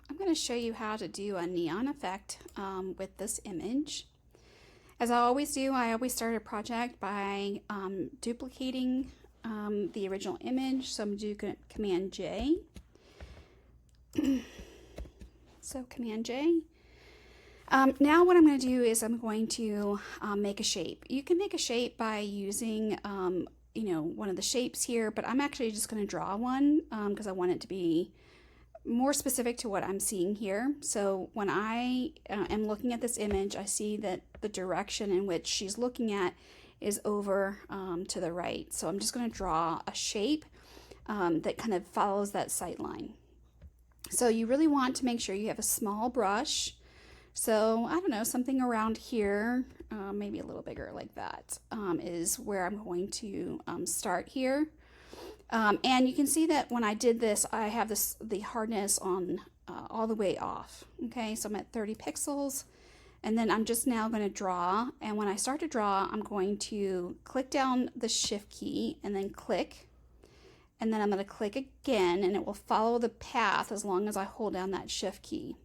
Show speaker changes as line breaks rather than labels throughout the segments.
I'm going to show you how to do a neon effect with this image. As I always do, I always start a project by duplicating the original image. So I'm going to do Command J. So Command J. Now what I'm going to do is I'm going to make a shape. You can make a shape by using one of the shapes here, but I'm actually just going to draw one because I want it to be more specific to what I'm seeing here. So when I am looking at this image, I see that the direction in which she's looking at is over to the right. So I'm just going to draw a shape that kind of follows that sight line. So you really want to make sure you have a small brush. So I don't know, something around here, maybe a little bigger like that, is where I'm going to start here. And you can see that when I did this, I have the hardness on all the way off. Okay, so I'm at 30 pixels, and then I'm just now going to draw. And when I start to draw, I'm going to click down the shift key and then click. And then I'm going to click again, and it will follow the path as long as I hold down that shift key.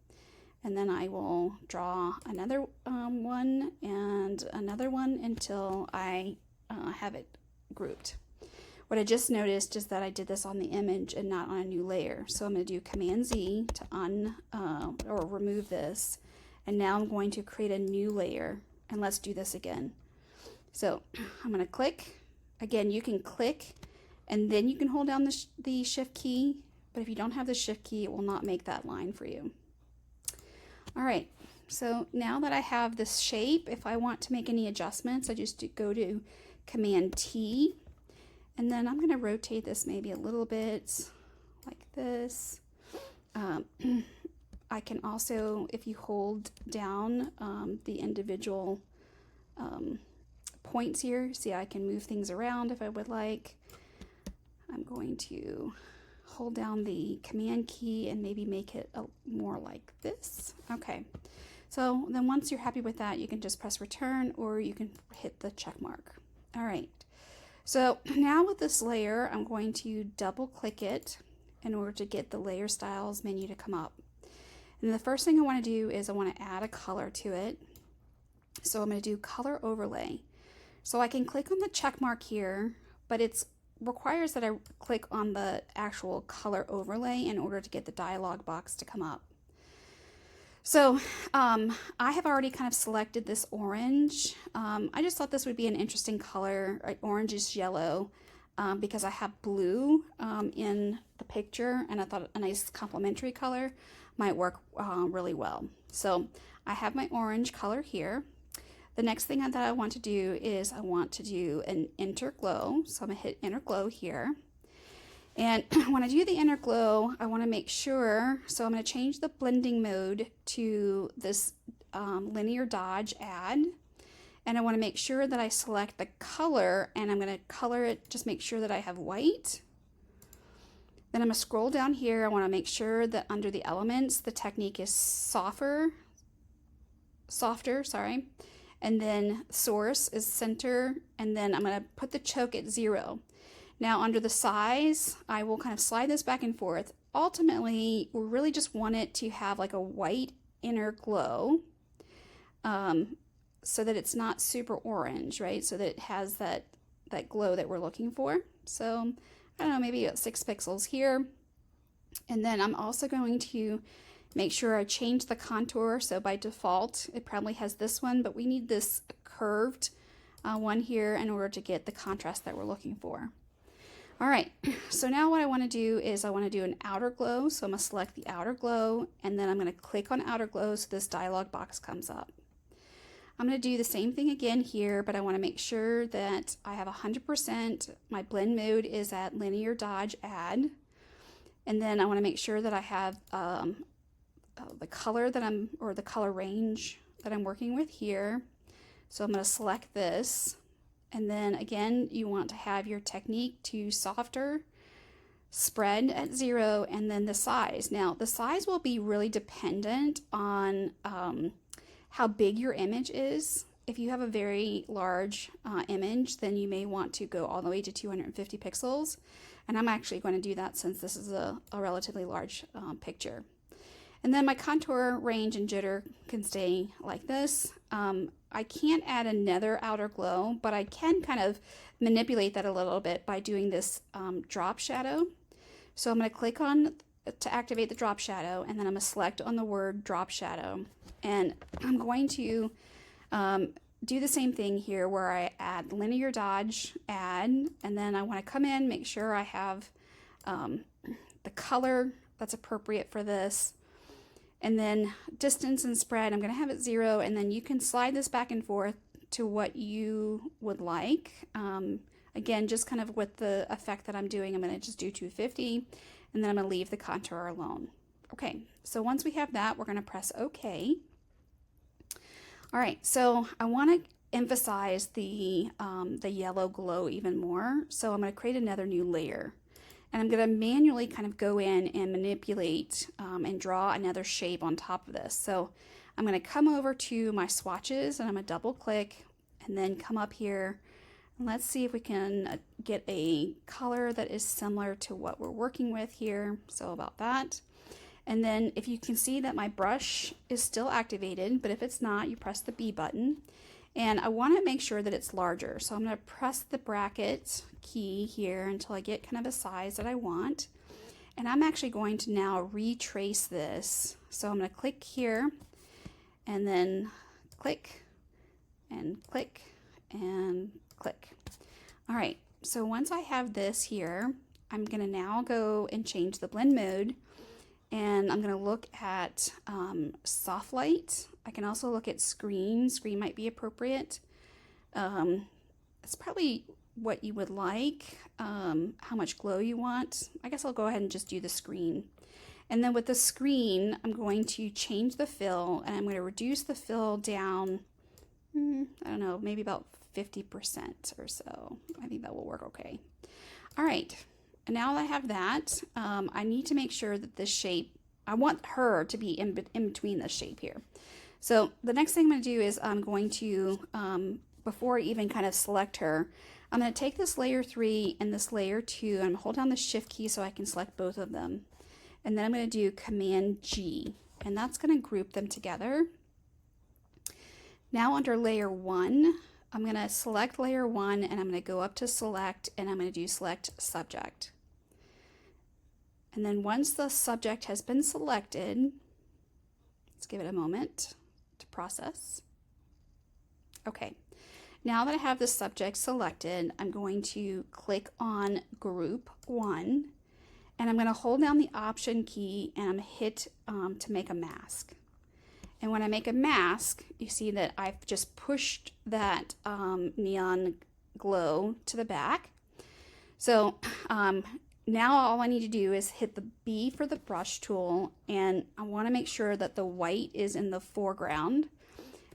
And then I will draw another one and another one until I have it grouped. What I just noticed is that I did this on the image and not on a new layer. So I'm going to do Command Z to or remove this. And now I'm going to create a new layer. And let's do this again. So I'm going to click. Again, you can click and then you can hold down the shift key. But if you don't have the shift key, it will not make that line for you. All right. So now that I have this shape, if I want to make any adjustments, I just go to Command T. And then I'm going to rotate this maybe a little bit like this. I can also, if you hold down the individual points here, see I can move things around if I would like. I'm going to hold down the Command key and maybe make it more like this. Okay. So then once you're happy with that, you can just press return or you can hit the check mark. All right. So now with this layer, I'm going to double click it in order to get the layer styles menu to come up. And the first thing I want to do is I want to add a color to it. So I'm going to do color overlay. So I can click on the check mark here, but it requires that I click on the actual color overlay in order to get the dialog box to come up. So I have already kind of selected this orange. I just thought this would be an interesting color. Orange is yellow because I have blue in the picture, and I thought a nice complementary color might work really well. So I have my orange color here. The next thing that I want to do is I want to do an interglow. So I'm going to hit interglow here. And when I do the inner glow, I want to make sure, so I'm going to change the blending mode to this linear dodge add. And I want to make sure that I select the color, and I'm going to color it, just make sure that I have white. Then I'm going to scroll down here. I want to make sure that under the elements, the technique is softer, sorry. And then source is center, and then I'm going to put the choke at 0. Now under the size, I will kind of slide this back and forth. Ultimately, we really just want it to have like a white inner glow so that it's not super orange, right? So that it has that glow that we're looking for. So I don't know, maybe about 6 pixels here. And then I'm also going to make sure I change the contour. So by default, it probably has this one, but we need this curved one here in order to get the contrast that we're looking for. All right, so now what I want to do is I want to do an outer glow. So I'm going to select the outer glow, and then I'm going to click on outer glow so this dialog box comes up. I'm going to do the same thing again here, but I want to make sure that I have 100%. My blend mode is at linear dodge add. And then I want to make sure that I have the color that or the color range that I'm working with here. So I'm going to select this. And then again, you want to have your technique to softer, spread at 0, and then the size. Now, the size will be really dependent on how big your image is. If you have a very large image, then you may want to go all the way to 250 pixels. And I'm actually going to do that since this is a relatively large picture. And then my contour, range, and jitter can stay like this. I can't add another outer glow, but I can kind of manipulate that a little bit by doing this drop shadow. So I'm going to click on to activate the drop shadow, and then I'm going to select on the word drop shadow. And I'm going to do the same thing here where I add linear dodge, add, and then I want to come in, make sure I have the color that's appropriate for this. And then distance and spread, I'm going to have it 0, and then you can slide this back and forth to what you would like. Again, just kind of with the effect that I'm doing, I'm going to just do 250, and then I'm going to leave the contour alone. Okay, so once we have that, we're going to press OK. All right, so I want to emphasize the yellow glow even more, so I'm going to create another new layer. And I'm going to manually kind of go in and manipulate and draw another shape on top of this. So I'm going to come over to my swatches, and I'm going to double click and then come up here. And let's see if we can get a color that is similar to what we're working with here. So about that. And then if you can see that my brush is still activated, but if it's not, you press the B button. And I want to make sure that it's larger. So I'm going to press the bracket key here until I get kind of a size that I want. And I'm actually going to now retrace this. So I'm going to click here and then click and click and click. All right, so once I have this here, I'm going to now go and change the blend mode. And I'm going to look at soft light. I can also look at screen. Screen might be appropriate. It's probably what you would like, how much glow you want. I guess I'll go ahead and just do the screen. And then with the screen, I'm going to change the fill, and I'm going to reduce the fill down, I don't know, maybe about 50% or so. I think that will work okay. All right. And now that I have that, I need to make sure that this shape, I want her to be in between this shape here. So the next thing I'm going to do is I'm going to, before I even kind of select her, I'm going to take this layer 3 and this layer 2, and I'm hold down the shift key so I can select both of them. And then I'm going to do Command G, and that's going to group them together. Now under layer 1, I'm going to select layer 1, and I'm going to go up to select, and I'm going to do select subject. And then once the subject has been selected, let's give it a moment to process. Okay, now that I have the subject selected, I'm going to click on group 1, and I'm going to hold down the option key, and I'm going to hit to make a mask. And when I make a mask, you see that I've just pushed that neon glow to the back. So now all I need to do is hit the B for the brush tool, and I want to make sure that the white is in the foreground.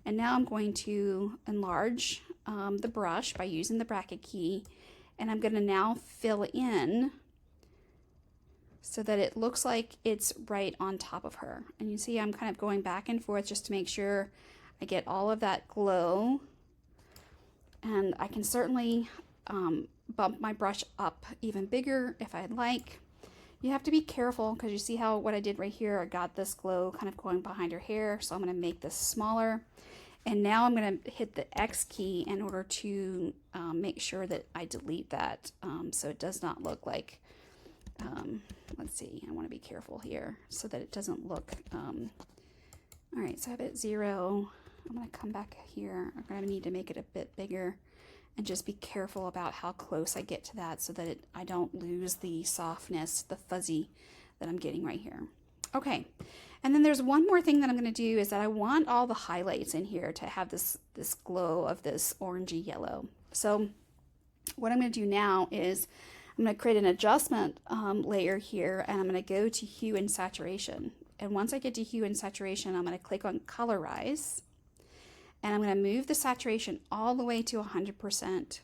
And now I'm going to enlarge the brush by using the bracket key, and I'm going to now fill in so that it looks like it's right on top of her. And you see I'm kind of going back and forth just to make sure I get all of that glow. And I can certainly bump my brush up even bigger if I'd like. You have to be careful because you see how what I did right here, I got this glow kind of going behind her hair, so I'm going to make this smaller. And now I'm going to hit the X key in order to make sure that I delete that so it does not look like, let's see, I want to be careful here so that it doesn't look, all right, so I have it 0. I'm going to come back here. I'm going to need to make it a bit bigger and just be careful about how close I get to that so that I don't lose the softness, the fuzzy that I'm getting right here. Okay, and then there's one more thing that I'm going to do is that I want all the highlights in here to have this glow of this orangey yellow. So what I'm going to do now is I'm going to create an adjustment layer here, and I'm going to go to hue and saturation. And once I get to hue and saturation, I'm going to click on colorize, and I'm going to move the saturation all the way to 100%.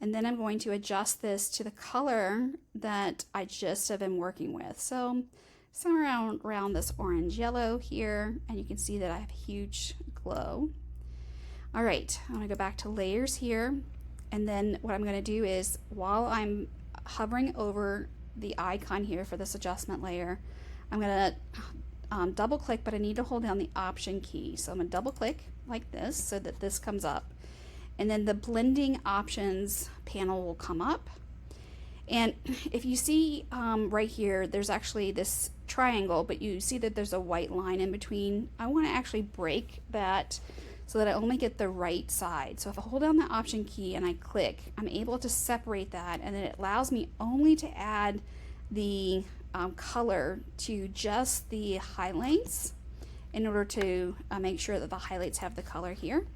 And then I'm going to adjust this to the color that I just have been working with. So somewhere around this orange yellow here, and you can see that I have huge glow. All right, I'm going to go back to layers here, and then what I'm going to do is while I'm hovering over the icon here for this adjustment layer, I'm going to double click, but I need to hold down the Option key. So I'm going to double click like this so that this comes up. And then the blending options panel will come up. And if you see right here, there's actually this triangle, but you see that there's a white line in between. I want to actually break that so that I only get the right side. So if I hold down the Option key and I click, I'm able to separate that, and then it allows me only to add the color to just the highlights in order to make sure that the highlights have the color here.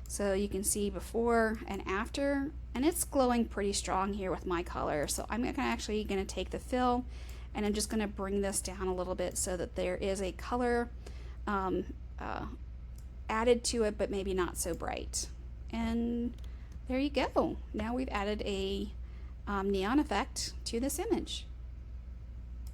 So you can see before and after, and it's glowing pretty strong here with my color. So I'm actually going to take the fill and I'm just going to bring this down a little bit so that there is a color added to it, but maybe not so bright. And there you go. Now we've added a neon effect to this image.